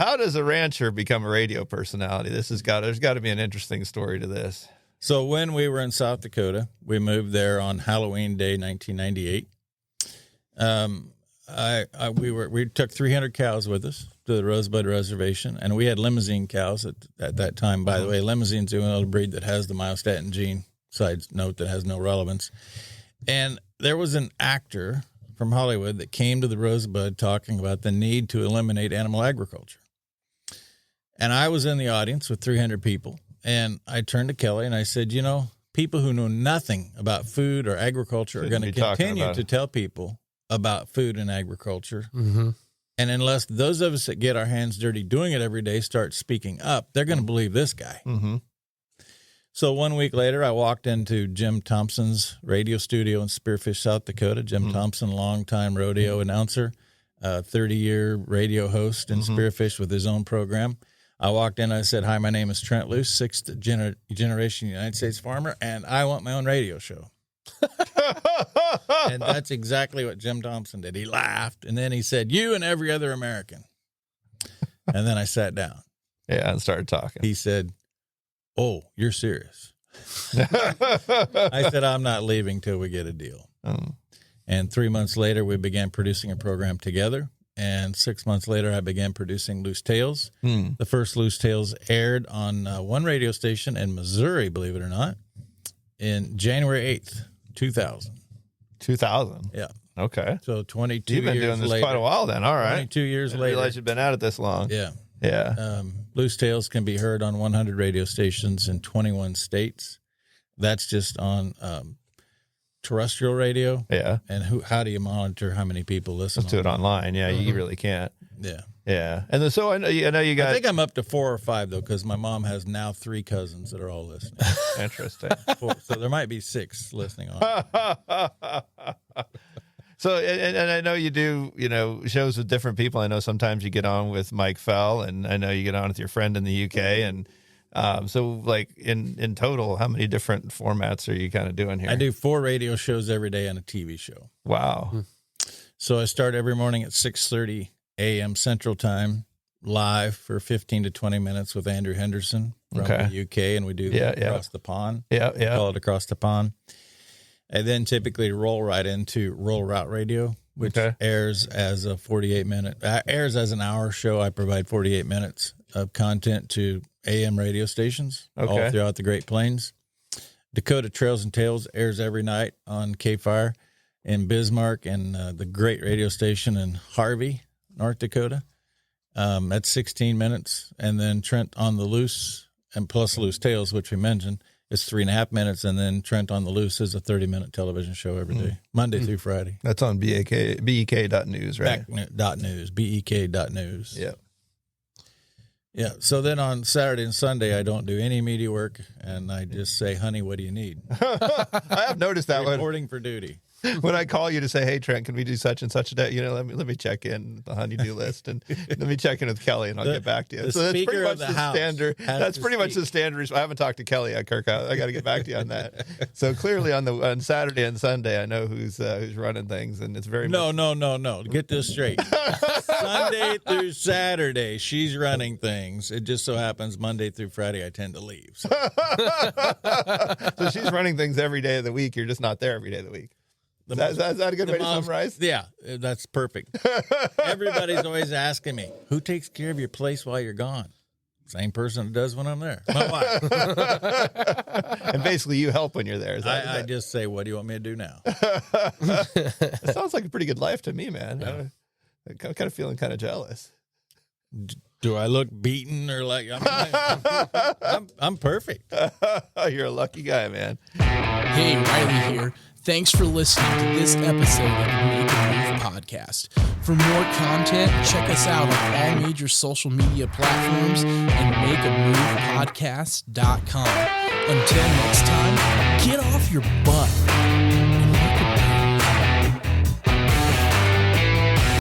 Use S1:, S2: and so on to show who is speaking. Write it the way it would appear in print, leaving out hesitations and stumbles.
S1: How does a rancher become a radio personality? There's got to be an interesting story to this.
S2: So when we were in South Dakota, we moved there on Halloween Day, 1998. We took 300 cows with us to the Rosebud Reservation, and we had limousine cows at that time. By the way, limousine's the only breed that has the myostatin gene. Side note that has no relevance. And there was an actor from Hollywood that came to the Rosebud talking about the need to eliminate animal agriculture. And I was in the audience with 300 people, and I turned to Kelly and I said, you know, people who know nothing about food or agriculture are going to continue to tell people about food and agriculture. Mm-hmm. And unless those of us that get our hands dirty doing it every day start speaking up, they're going to believe this guy. Mm-hmm. So 1 week later, I walked into Jim Thompson's radio studio in Spearfish, South Dakota. Jim Thompson, longtime rodeo announcer, 30-year radio host in Spearfish with his own program. I walked in, I said, hi, my name is Trent Loos, sixth generation United States farmer, and I want my own radio show. And that's exactly what Jim Thompson did. He laughed, and then he said, you and every other American. And then I sat down.
S1: Yeah, and started talking.
S2: He said, oh, you're serious. I said, I'm not leaving till we get a deal. And 3 months later, we began producing a program together. And 6 months later, I began producing Loose Tales. The first Loose Tales aired on one radio station in Missouri, believe it or not, in January 8th, 2000.
S1: 2000?
S2: Yeah.
S1: Okay.
S2: So 22 years later.
S1: You've been doing this quite a while then. All right.
S2: 22 years later.
S1: I realize you've been at it this long.
S2: Yeah.
S1: Yeah.
S2: Loose Tales can be heard on 100 radio stations in 21 states. That's just on terrestrial radio.
S1: Yeah.
S2: And how do you monitor how many people listen
S1: to it online? Yeah, you really can't.
S2: Yeah.
S1: Yeah. And then, so I know you got.
S2: I think I'm up to 4 or 5 though, because my mom has now 3 cousins that are all listening.
S1: Interesting.
S2: 4, so there might be 6 listening on.
S1: So, and I know you do, shows with different people. I know sometimes you get on with Mike Fell, and I know you get on with your friend in the UK. And so, like, in total, how many different formats are you kind of doing here?
S2: I do 4 radio shows every day and a TV show.
S1: Wow.
S2: So I start every morning at 6:30 a.m. Central Time, live for 15 to 20 minutes with Andrew Henderson from the UK, and we do Across the Pond. Yeah, yeah. Call it Across the Pond. I then typically roll right into Rural Route Radio, which airs as a 48-minute, airs as an hour show. I provide 48 minutes of content to AM radio stations all throughout the Great Plains. Dakota Trails and Tales airs every night on K-Fire in Bismarck and the great radio station in Harvey, North Dakota. That's 16 minutes. And then Trent on the Loose and plus Loose Tales, which we mentioned, it's 3.5 minutes, and then Trent on the Loose is a 30-minute television show every day, Monday through Friday.
S1: That's on BEK.news, right?
S2: .news, BEK.news.
S1: Yeah.
S2: Yeah. So then on Saturday and Sunday, I don't do any media work, and I just say, honey, what do you need?
S1: I have noticed that one.
S2: Reporting for duty.
S1: When I call you to say, hey, Trent, can we do such and such a day? Let me check in the honey-do list, and let me check in with Kelly, and I'll get back to you. So that's pretty much the standard. That's pretty much the standard. I haven't talked to Kelly yet, Kirk. I got to get back to you on that. So clearly on Saturday and Sunday, I know who's running things, and it's very
S2: No. Get this straight. Sunday through Saturday, she's running things. It just so happens Monday through Friday, I tend to leave. So,
S1: so she's running things every day of the week. You're just not there every day of the week. Is that a good way to summarize?
S2: Yeah, that's perfect. Everybody's always asking me, who takes care of your place while you're gone? Same person that does when I'm there. My wife.
S1: And basically you help when you're there.
S2: I just say, what do you want me to do now?
S1: That sounds like a pretty good life to me, man. Yeah. I'm kind of feeling kind of jealous.
S2: Do I look beaten or like I'm perfect?
S1: You're a lucky guy, man.
S3: Hey, Riley here. Thanks for listening to this episode of the Make a Move podcast. For more content, check us out on all major social media platforms and makeamovepodcast.com. Until next time, get off your butt.